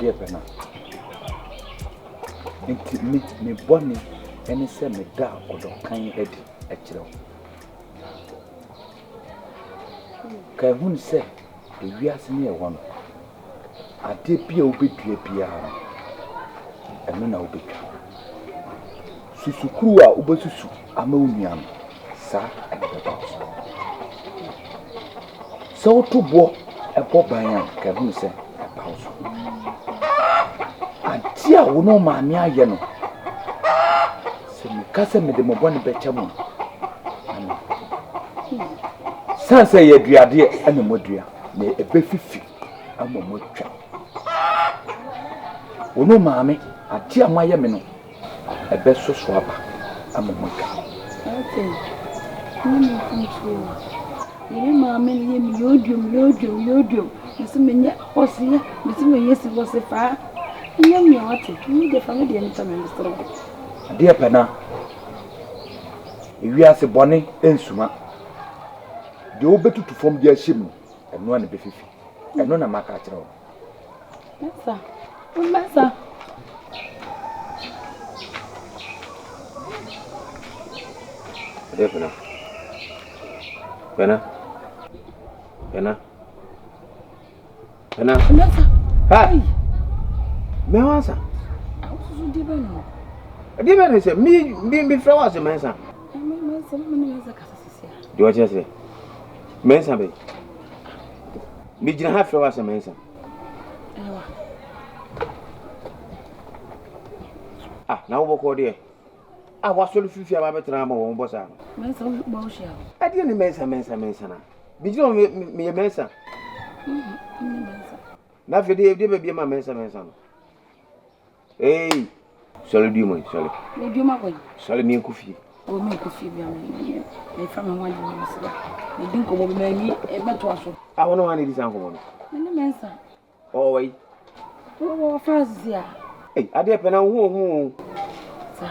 Dear Penna. Me bonny, any semi dark or the kind head at you. Kahun said, the years near one. I did be obedient to a piano, and then I'll be. Susukua Ubesusu, Ammonium, sir, and the boss. So to walk a bob by young, Kahun said, a house. And dear, we know my near yellow. Send me cousin with the Moboni Betchamun. Sansa ye duade ana modua na ebefifi ama modwa wono maame ade amaye me no ebesoso aba ama modwa okay ni funchu ni maame ni mi yodium nso menye osiye nso menye si wosifa ni mi wate ni de family ni tame mistro ade pena ewiase bone ensuma de obetutu fom de ahyem eno ana befifi eno na maka akire wo masa Pena hai me wansa awusu de bano de bano se mi fra wase mensa kasasisia de wache se mensa be mi jina ha fra wase mensa ewa na wo boko de wasolu fifi aba betra ma wo bosa mensa bo hia ade ni mensa na mi jina mi mensa na fede de be ma mensa no sole di mo sole me di ma ko sole mi kufi o me kufi bia me fa me wadi ni sida me din ko mo be mani e beto aso wono wani di san ko mo me mensa wai o fazia ade pena hu sa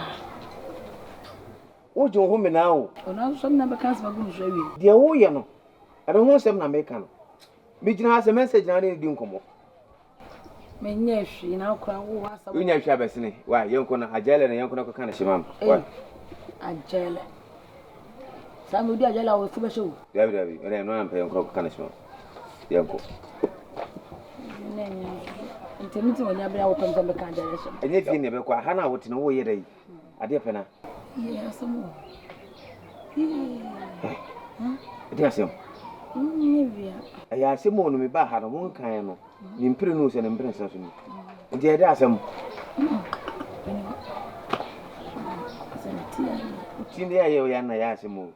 o jo hu me na o na so na be kan sa gu so wi de wo ye no ade hu sem na me ka no mi jina ha se message na ne di nkomo menye hwi na akura wo wasa wo nya hwi abesene wa yenko na ajele na yenko na ko kana shimam wa ajele samu di ajele wo sibe shewu dabi ene no ampa yenko ko kana shimam yenko nenya intimiti wonya bra wo pamza be kan ajele she enye fi ne be kwa ha na wo tene wo ye dai ade pena ye asamu ade asem Nivia. Aya se mo no me ba ha no mo kan no. Ni mpire no se ne mpire sa so ni. Nti e da asem. Ti ne aye o ya na ya asem o.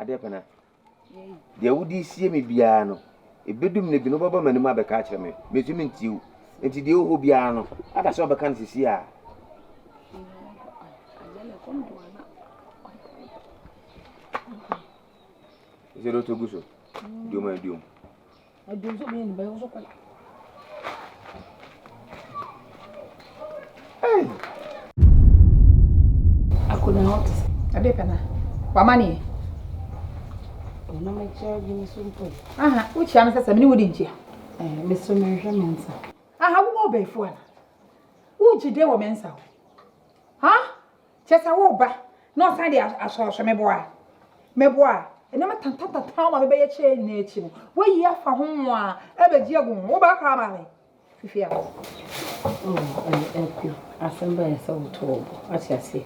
Ade pena. De wudi sie me bia no. Ebedum ne bi no baba mani ma be ka kire me. Metumi ntiu. Nti de ho bia no. Ada so be kan sisi a. Zero to guso. Dioma diom. Adiom so me ni ba so kwala. Akuna hot. Ade pena. Wamani. Ona ma charge ni so mpo. Aha, uchi am sasa me ni wodi ntia. Me so me hwe mensa. Aha, wo be fu ana. Uchi de wo mensa. Ha? Chesa wo ba. No san de aso meboa. Meboa. Ena matantata ma be ye che na echi no. Wo yi afa ho mo a e be ji agu wo ba ka ma me. Fifi a. Ku. Asamba ya so to. Ati ase.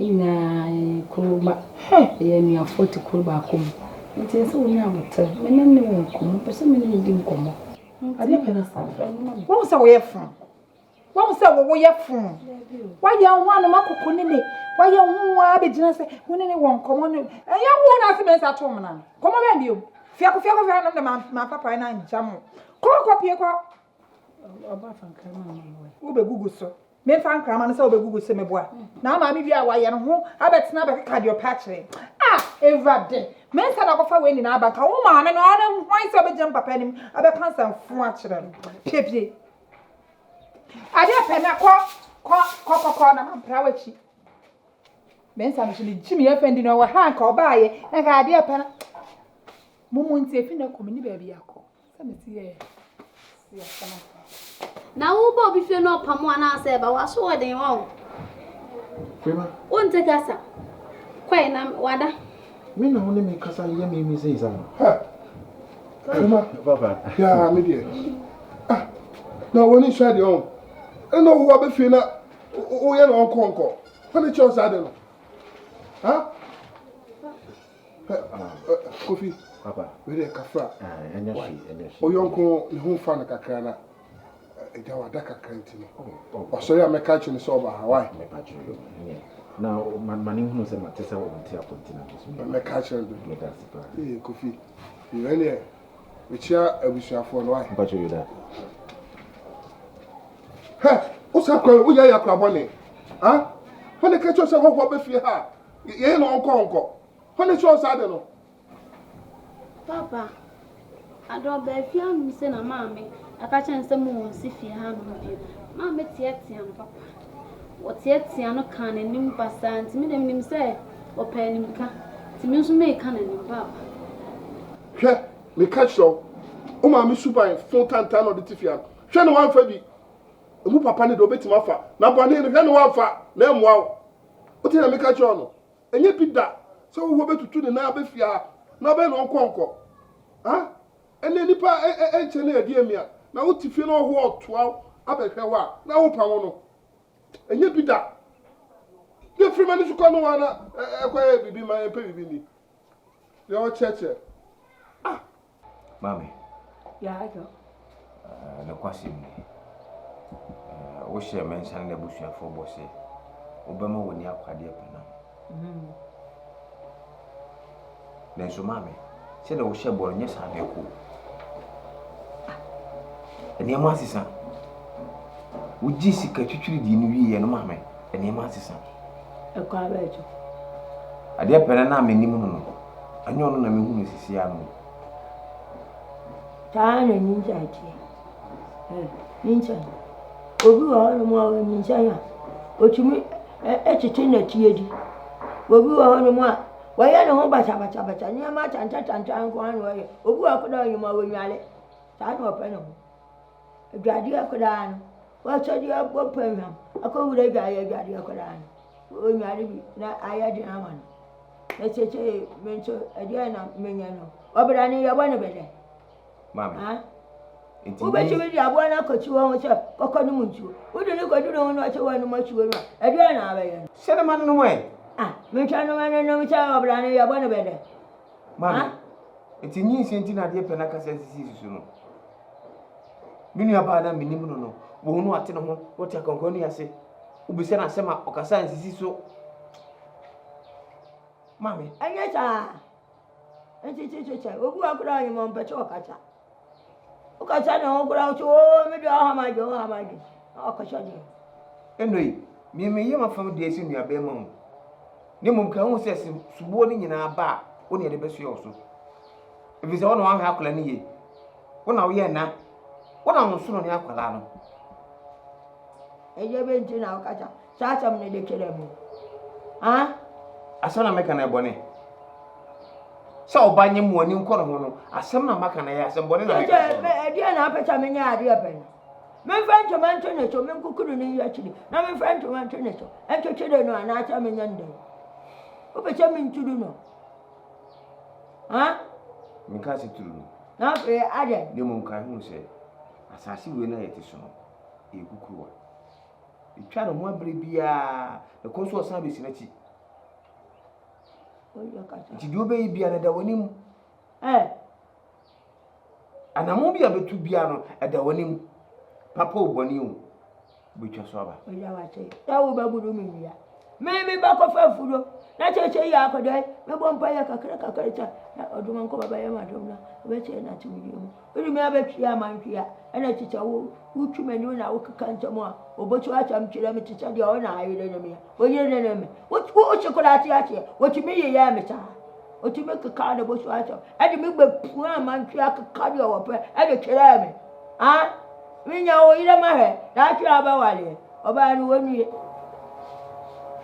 Ina kuruma. Ye mi afoti kurba akom. Nti ese wo nya motel. Me nan ne wo nkomo. Pese me ne di nkomo. Ade pena sa. Wo se wo ye fu. Wo se wo ye fu. Wa ye ho anu makoko ne ne. Wa ye ho a be gina se wo ne ne wo nkomo ne. Ya wo na se me sa to mo na. Komo be bio. Fiako no de ma papa na njam. Ko pie ko. Oba fankrama na wo. Wo be gugu so. Me fankrama no se wo be gugu se me boa. Na ma mi bia wa ye no ho abetena be cardiopathy. Everyday. Men said I go for winning about a woman and all them why so be jump up him about cancer for children. Pepe. I dare pena ko na prawachi. Men said she Jimmy offending our hand or buy and I dare pena. Mumunti efi na komini baby akọ. Say me see here. Now, who Bobby feel no Pamwana say, but what's what they want? Won't take us up. Quite wada. Me no only make us a yummy say something. Papa. Yeah, me dear. Now, when you shut your own, I know who I be feeling. Oh, you're on Concord. When it's yours, Aden. Huh? Coffee. Papa. With a cafra. And Oh, your uncle, who found a cacana. A Jawadaka canteen. Oh, sorry, I'm a catching this over Hawaii. Now, my money knows a Matessa will tear continent. I'm a catcher. Hey, Coffee. You any? Which I wish you for why. But you that. Hey, what's up? We are your crabonny. Huh? When the catchers are what be fear her. You ain't on Concord. When it's yours, I don't know. Papa, I don't bear fear me, send a mammy. I catch and some more see fear hand with you. Mammy, Tietian, Papa. What Tietiano can and Nimpasa, to me, them say, or penny can. To me, make cannon, Papa. Here, me catch so. Oh, my Suban, 4 times of the Dufie. Shall no one for me. Who papa need to bet him off. Now, one day, the one for them. Wow. What did I make catch on? And you beat that. So we will be to the Nabefia. No, Ben on Concord. Huh? And then Nipa engineer, dear me. Now, what if you know what 12? I bet her what? Now, Pamono. And you beat that. The free man to come on. I be my baby. The old church. Mammy. Yeah, I go. No question. Wish I mentioned the bush for Bossy. Obama when you are quite deep now. Then so, mammy, said I was share born, yes, I may cool. And your master, son. Would Jessica to treat the new year and mammy, and your master, son? A carriage. I dear Penana, minimum. I know no name who is Siano. Time and ninja. Obi all the more in China. What you mean, a chitin at Tiedi. Obi all the more. Why I know about Sabata, near my and one way. Obi, I could all you more when you are it. Time or penal. A gradia could on. What said you have what program? I call with a guy, a gradia could on. When you are I had an one. Let's say, mention a Diana Miniano. Oh, but I need a one of it. Mammy. Who bet you with your one uncle to one with her, or Conamunchu? Who do you go to know what you want much you want? Adriana, Send a man away. ah, Michano and no child, but I know you're one of it. Mammy, it's a new sentina, dear Penaka says, soon. Many about them, minimum, won't know what I can go near say. Who be sent a summer or Cassan, so. Mammy, And yes, and it's a who are crying on Petro Cata. Ocasano, go out to all, maybe how my go, how my Ocasani. anyway, me may hear from days in your bedroom. Nimum can say, subordinating in our bar, only the best also. If it's all one half any, what are we now? What am I soon on your colano? And you've been to now, Cata, Satam, the Kilemu. Ah? I saw a mechanic bonnet. So, by him one new corner, I some mechanic, somebody like a dear Napatamina, dear pen. My friend to Mantoneto, men couldn't actually. Now, my friend to Mantoneto, and to children, and I tell me Yande. What but you mean to do no? Huh? Mikasi to Now, Aden. Nimum can say, as I see when I ate so. You cook. You try to one baby, the consul service in a tea. Did you baby another one? Eh? And I won't be able to be at the one Papa Bonu, which was over. That will be good me. Maybe back of a food. Not a say, I could die. No one pay a cacata. Oduma come by a Madonna, which is not to you. Remember, Yaman here, and a teacher who to menu now can't more. Or but you are some kilometers to your own eye, enemy. Or your enemy. What chocolate here? What you mean, Yamita? Or to make a card of bush water. And you make the poor man crack a cardio and a kilometer. Ah? We know either my head, that's your Bawali, or by 1 year.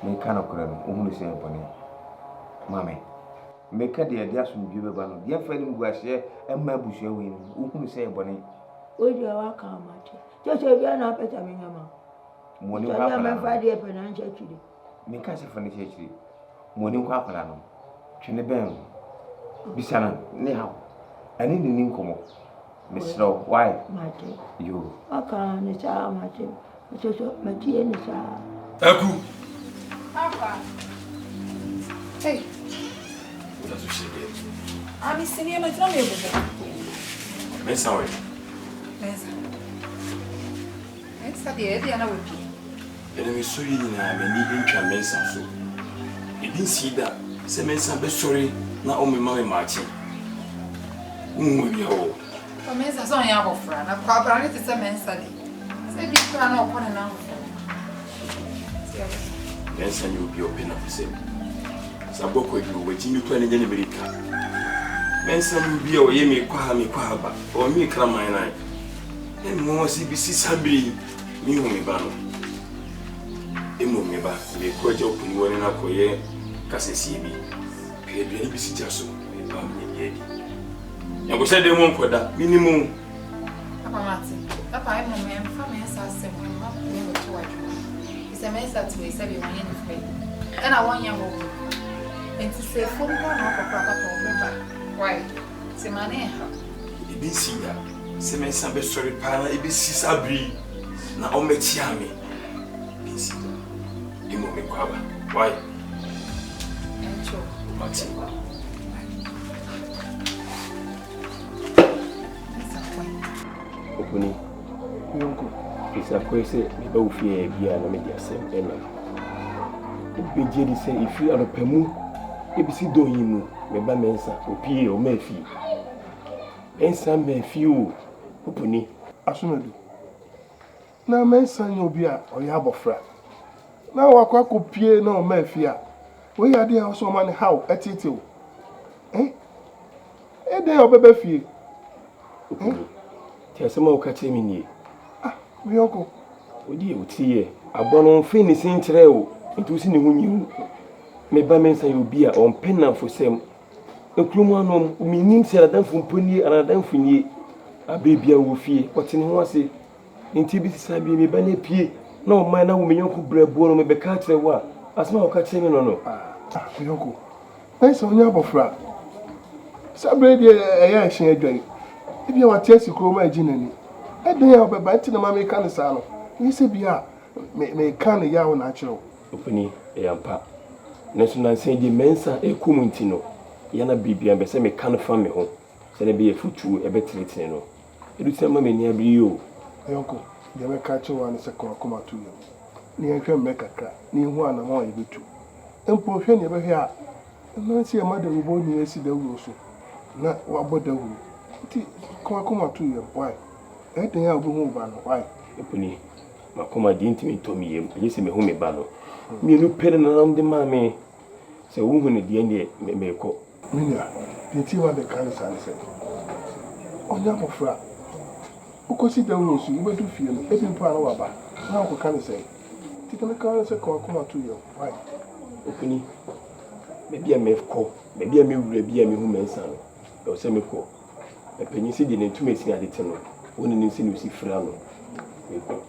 Make kind of crime, only say upon it. Mammy, make a dear, just from Jubano, dear friend who was here, and my bush win, who say, Bonnie. Odi awa kamati. Chocho bia na pesa minyama. Moni Chocho kwa bia pala. mafadi epe na nche chidi. Mika se fani chechiri. Moni kwa pala no. Twene ben. Bisana ne ha. Ani ni nkomo. Misro why? Mate. You. Aka ni cha mate. Chocho matie ni cha. Aku. Papa. Hey. What does she get? I'm senior my drum able. Mensa we. Mensa de ana wepi. Ene me so yi na me ni ntwa mensa so. Ebi si da se mensa be sorry na o me ma me machi. Bi ho. O mensa so ya bofra na kwa bra ne te se mensa de. Se bi kwa na okọ na. Mensa ni obi open up se. Saboko bi wo ji mi kwa ne nyane America. Mensa ni obi o ye me kwa ba. O mi kra man na. Emo si bi si sabri mi hu mi ba no. Emo mi ba le ko je opuni woni na ko ye kasesi bi. Pe bi ni bi si jaso e ba mi ye di. Ya go se de mo nkoda minimum. Papa Mati. Papa I mo me fa mensa se mo ma me go to wadwo. Ise mensa to e se bi won ye ni fe. And I want you and to say phone call no papa remember. Why? Se mane ha. Ebi si da. Se mensa be sorry pa na ebi si sabri na o metia me. Ebi si da. Imo me kwaba. Why? Encho. Mati. Opuni. Yonko. Isa kwese me ba ufie bia na me dia sem ena. Obeje di se ifi anopemu ebisi doyimu me ba mensa opie o mafi. Ensa mafi o opuni. Asumadu. Na mensa nya obi a oya abofra. Na wakwa kopie na o mafi a. We ya dey also man how etete o. Dey obebe fie. Tiasema ukache minye. Me yoko. Odi otiye abono mfe ni sinkyere o. Nti usi ni hunyi. Me ba mensa obi a on penna fosem. Ekrumu anom minim se adanfo mponi anadanfo nie. Abebia wo fie. Otene ho ase. Nti bi sabi me ba na pie. Na o man na wo menyonko brabo no me be ka kire wo a. Asema ukache mi no no. Me yoko. Mensa onya abofra. Sabre de eya ehyen adwan. Ebi wa tiasi kroma aginani. Eden ya obeba nti na ma me kan sa no. Ni se bia me kan ya wo na kire wo. Opuni eyampa. Nesu na nse di mensa ekumu nti no. Yana bibia be se me kan fa me ho. Se ne be yefutu ebetetene no. Edu se ma me ni abri yo. Yonko, de me ka kire wo na se koma tu yo. Ni ehwe me kakra. Ni hu ana ma ye betu. Empo hwe ne be hwe a. Na si ma de wo ni esi da wo so. Na wa boda wo. Ti koma tu yo. Why? Eden ya obi hu ba no. Why? Opuni makoma di ntimi tomi yem. Yesi me hu me ba no. Mienu pere na nam de ma me. Se wo hu ne de ne me ko. Minya, the tea wa be kan sa se. Onya mofra. Ukosi da wo so, wo Dufie no. Ebi mpo ana wa ba. Na ko kan se. Ti kan kan se koma tu yo. Why? Opuni me bia me ko. Me bia me wura bia me hu mensa no. E o se me ko. E panyi se de ne ntumi esi ade te no. Woni ne nsi no si fra no. Me ko.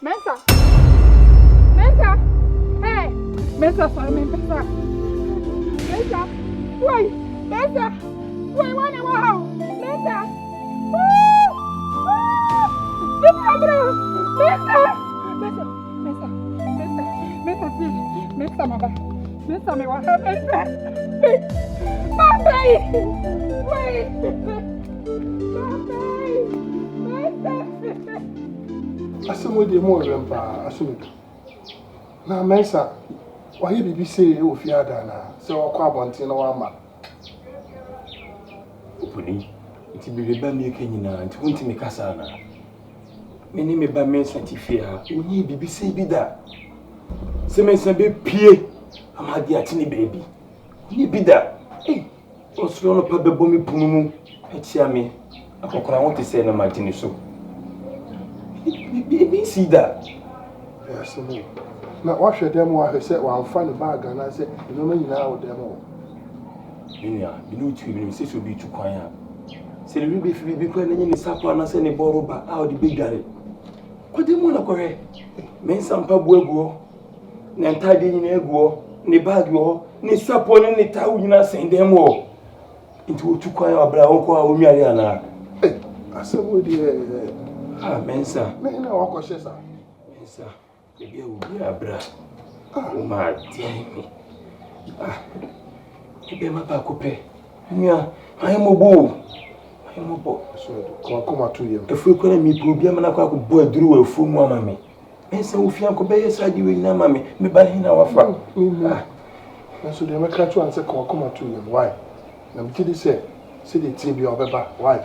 Mensa. Hey. Mensa, sorry, Mensa. Mensa. Wait. Mensa. Wait, wow. Mensa. Mensa, mama. Mensa, me wa. Mensa. Wait. Asemo de mo rempa asemo. Na mensa wa ye bibi se o fi ada na se o kwa bontin na wa ma. Opuni nti bibi ba mi ka nyina nti wonti me kasa na. Many me by men satifia, you need BBC be that. Semen be pie, I'm had the atini baby. You be that. Hey, what's wrong with the bommy pumu? Etiame, I want to say no martini so. Baby, see that. Yes, now, wash your demo. I said, well, I'll find a bag, and I said, you don't know now demo. Minia, you know to be say to be too quiet. Say, you be playing any supper and I send a borrow back out the big galley. What do you want to correct? Men some pabuego, Nantadi in ego, ne baggo, ne support any town, you not send them all into too quiet or brown or Mariana. I said, oh dear, Mensa, men are all cautious. Mensa, maybe I will be a bra. Oh, my dear me. Maybe my back up. Yeah, I am a bull. I'm a boy. Come to you. If we couldn't meet, we'll be a man of boy drew a full mammy. And so if you uncle Bay said you will not mammy, me by him our father. And so they make catch you and say, come to you. Why? And Matilda said, see the TV over back. Why?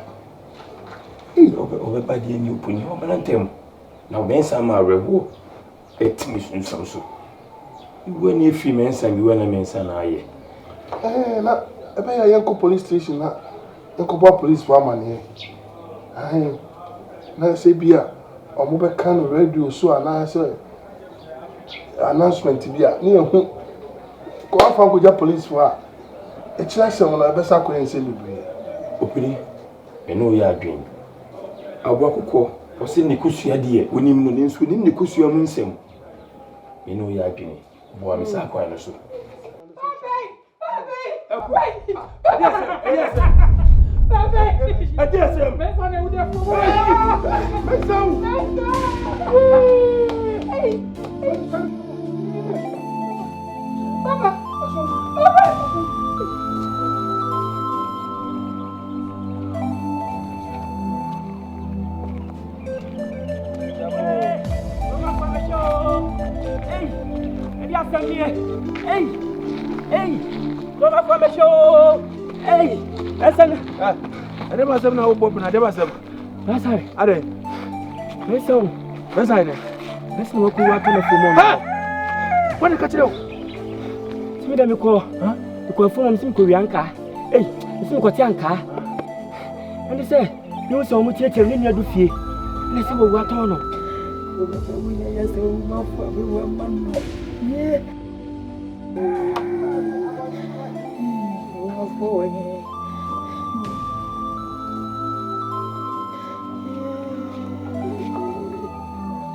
Over by the new pony, over and them. Now, Ben Sama reward a mission some so. When you free men and you were a man, son, I. Not a young police station. The police for money. I say, beer or mobile can radio so and I say announcement to be at near whom go off with your police for a chance on a best I couldn't celebrate. Opening, I know you are doing. I walk a call or send the cushy dear when you means within the cushy of Munsem. You know you are doing. Boy, Miss Aquina so. I never said no Bob and I never said. That's right. Aden. Let's go. That's right. Let's know what we are going to do. What did you do? See them call, huh? You call for some Koreanka. Hey, it's not Kotianka. And they say, you saw much yet in your Dufie. Let's see what we are talking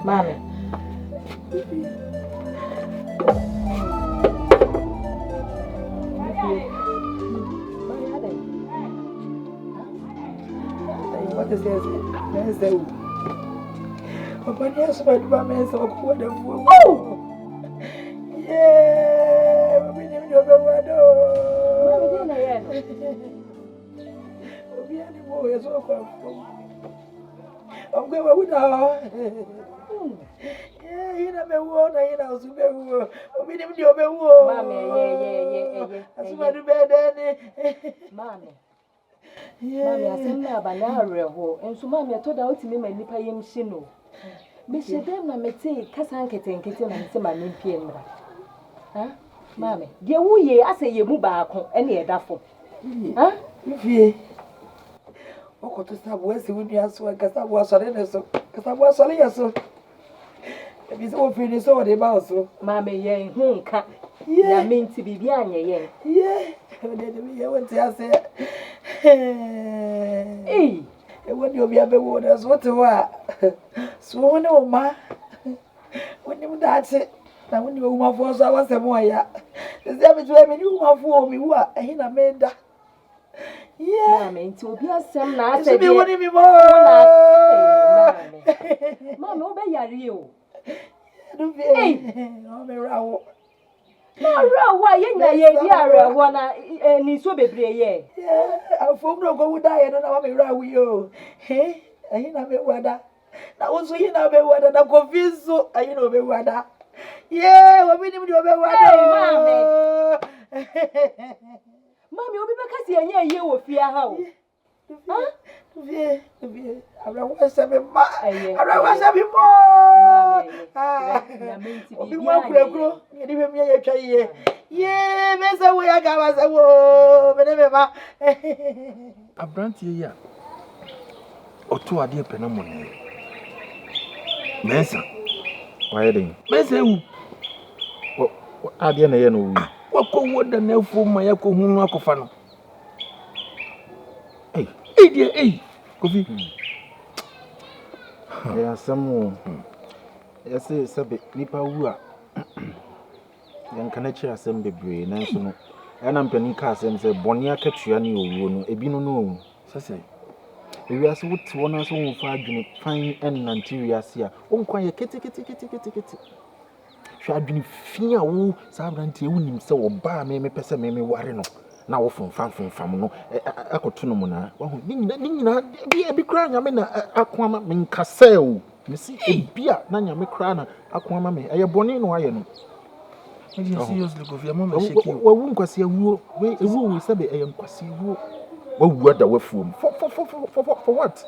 Mommy. What is this? There's the open yes, but my man so wonderful. Oh! Yeah, we didn't know what to I'm going with her. Yeah, you know, me want to hear us. We didn't do a war. Mammy, that's what the bed. Mammy. Mammy, I sent my banana, and so Mammy, I told her to me, my nipper, yam shino. Miss Shedem, I may say, Cassanket and Kitchen and some name PM. Huh? Mammy, dear, we I say you move back any duffel. Huh? Oh, to stop wasting with me as well, because I was already so. Because I was already so. If it's all finished, all the mouse, so. Mammy, yeah, yeah, mean to be behind you, yeah. I went to say, hey, when you'll be a bit waters, what to what? So, no, ma. When you that's it, now when you were for us, I was a boy. The damage when you were for me, what? I ain't made that. Yeah, Mammy, to be a sam now. Say, you want me more? Mamma, obey you. Hey, oh, me row. No, why you one and so be brave. Yeah, I found no go die and I may row you. Hey, I ain't a bit weather. Now also you know be weather, I'm confused, so I know be weather. Yeah, what we do be weather. Mommy, will be because you will fear how. Huh? Dufie. Abra wasa me ma. Abra wasa me mo. Obi mo kuro. Ye di me ye twa ye. Ye me se wo ya ga wasa wo. Me ne me ma. Abrantie ya. Oto ade pe na mo ne. Mensa. Why then? Mensa wu. Ade na ye no wu. Wako woda na fu ma ya ko hunu akofa no. Kofi. Ya samu. Ya se sabe nipa wu a. Yan kana kira asem bebre na so no. Ana mpani ka asem se boni akatua ne owuo no ebi no no. Sase. Ewi ase wuti wona so wo fa adwene fan en nanti ase a. Onkwan ye kete. Hwa adwene fi a wo sa brantie wunim se wo ba me pese me ware no. Na wo fonfam no akoto no mu na wo nyina bi kra nyame na akoama me nkase o mesi ebia na nyame kra na akoama me eye boni no aye no seriously go fi mama sheki wo wu nkwase awuo we ewu sabe eye nkwase awuo wo wu ada wafuom for what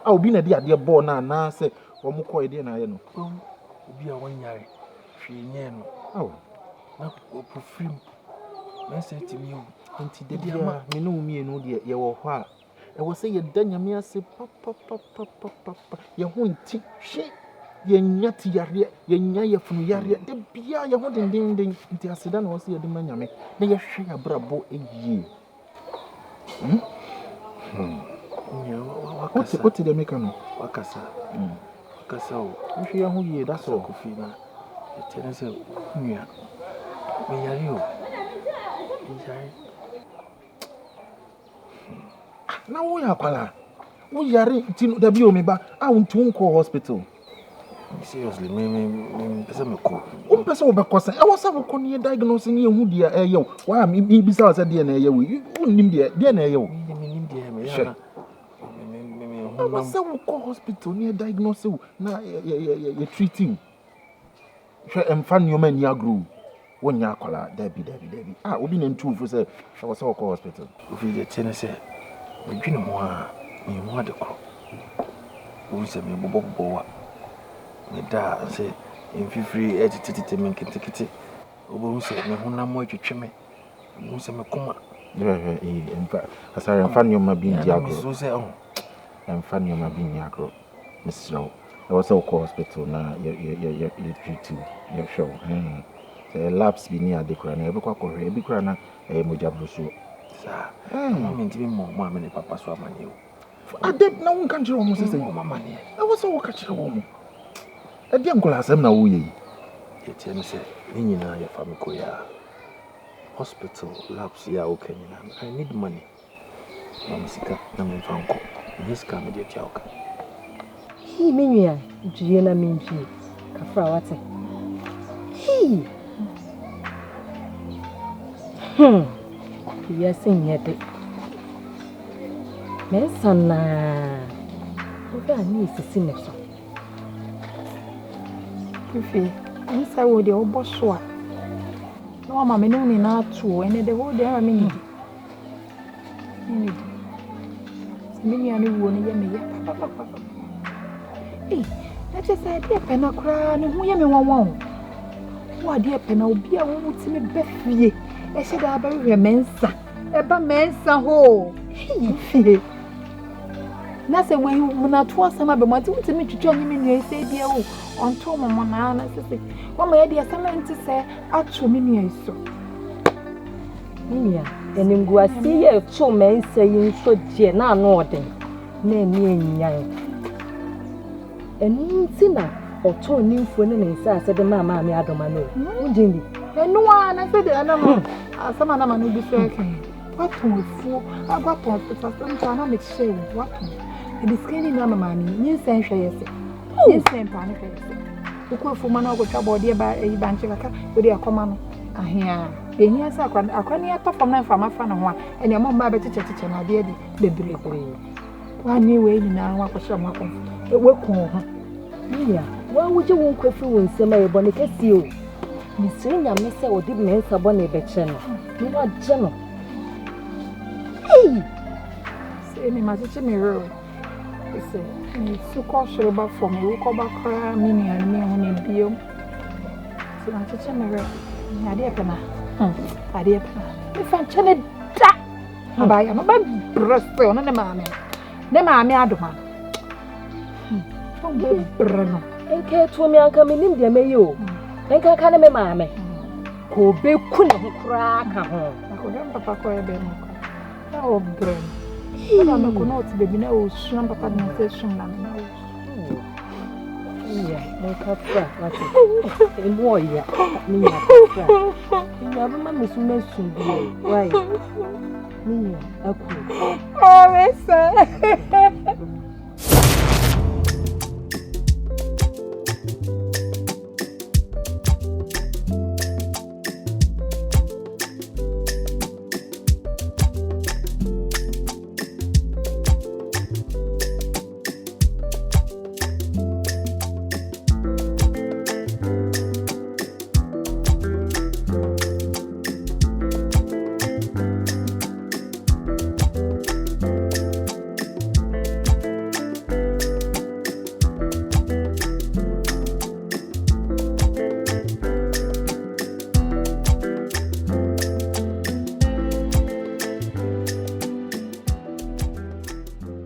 a obi na di ade bo na se wo mo ko ide na aye no obi a wonyare hwenye no aw na opofrim na se timi o nti de dia me no mi enu de ye wo ho a e wo se ye da nyame ase papa ye ho nti hwe ye nyati yare ye nya ye funu yare de bia ye ho den nti aseda na wo se ye de manyame na ye hwe abrabo eyie What did they make no wakasa o hwe ye ho yie da so kofi na tene se nua me yare o yare na wo ya kwala wo yare ti da bi o me ba a untu nko hospital seriously me pese me ko o pese wo be kosa e wo sa wo ko ne diagnose ne hu dia e ye wa mi bisa sa dia na ye wo unnim dia na ye wo me nim dia me ya na wo sa wo ko hospital ne diagnose wo na ye treat you hwe emfa nyoma ni agro wo nya kwala da bi obi na ntu fu se wo sa wo ko hospital ofi de tene se medwene ho a me ho ade kro wo se me bobo wa me da se mfifiri etititite me nketekete obo se me ho na mo atwetwe me wo se me koma emfa Asare emfa nyoma bi ndi agro so se emfa nyoma bi ndi agro misro I was so hospital na you treat you you show the labs bi ni adekura na ebekwa kohwe ebikura na moja bruso sa moment bi mo ma me papa so amane o Aden na won kan jiro mo sese mo mama ne I was so ka jiro mo e de nkola asem na wo ye yete no se ni nyina ya famiko ya hospital labs ya o kanyina I need money mama sika na me fanko ni sika me de tiaoka Hi menua due na menji kafra wate hi yes nyede mesana oba ni sisi ne so Dufie nsa wo de obo so a na wa ma me no ni na atu ene de wo de ma me ni menua ni wo ni ye me ye papa na just say dia pena kra ne ho ye me wonwon wo dia pena obi a wo muti me befie e se da ba hwe mensa e ba mensa ho fie na se we na to asama be mo ti muti me twitwa nyi me nua se dia wo onto mo na na se wo ma ye dia sama nti se ato me nua so menua enimguasi ye to mensa yin so die na no oden na eni enyan enti na oto nimfo ne nsa asede mama me adoma no undindi enu a na se de anama asama na ma no bi so ken wato fu agwato pesa na me che wato e diskeni na mama ni nyensa hwe yese nyensa mpa ne hwe yese ukwu ma na ogotwa bode ba e ba nche kaka we de akoma no ahia ehia sa akwani atofam na mfa mafa na ho a ene mo mba be chiche na de bebre wani we ni na wa kwhye mo akon we kun ho ya wa wuje won kwafi won sema ye bone kesi o ni siri nyame se odi mensa bone be che no ni wa je no se ni ma chiche me ro say, so called Shilba for me, we come back, Mini and me on a bio. So I'm such a mirror. I dear Pena. I dear Pena. If I'm telling that, I buy a breast on the mammy. The mammy Aduma. Don't be Bruno. And care to me, Uncle Melinda, may you? And can me, mammy. Go be couldn't crack her home. I couldn't papa call a baby. Oh, Bruno. I don't know to be no shrimp organization. Yeah, make up that. And more, yeah. Me, you have a mamma's mention. Why? Me, a cool. Oh,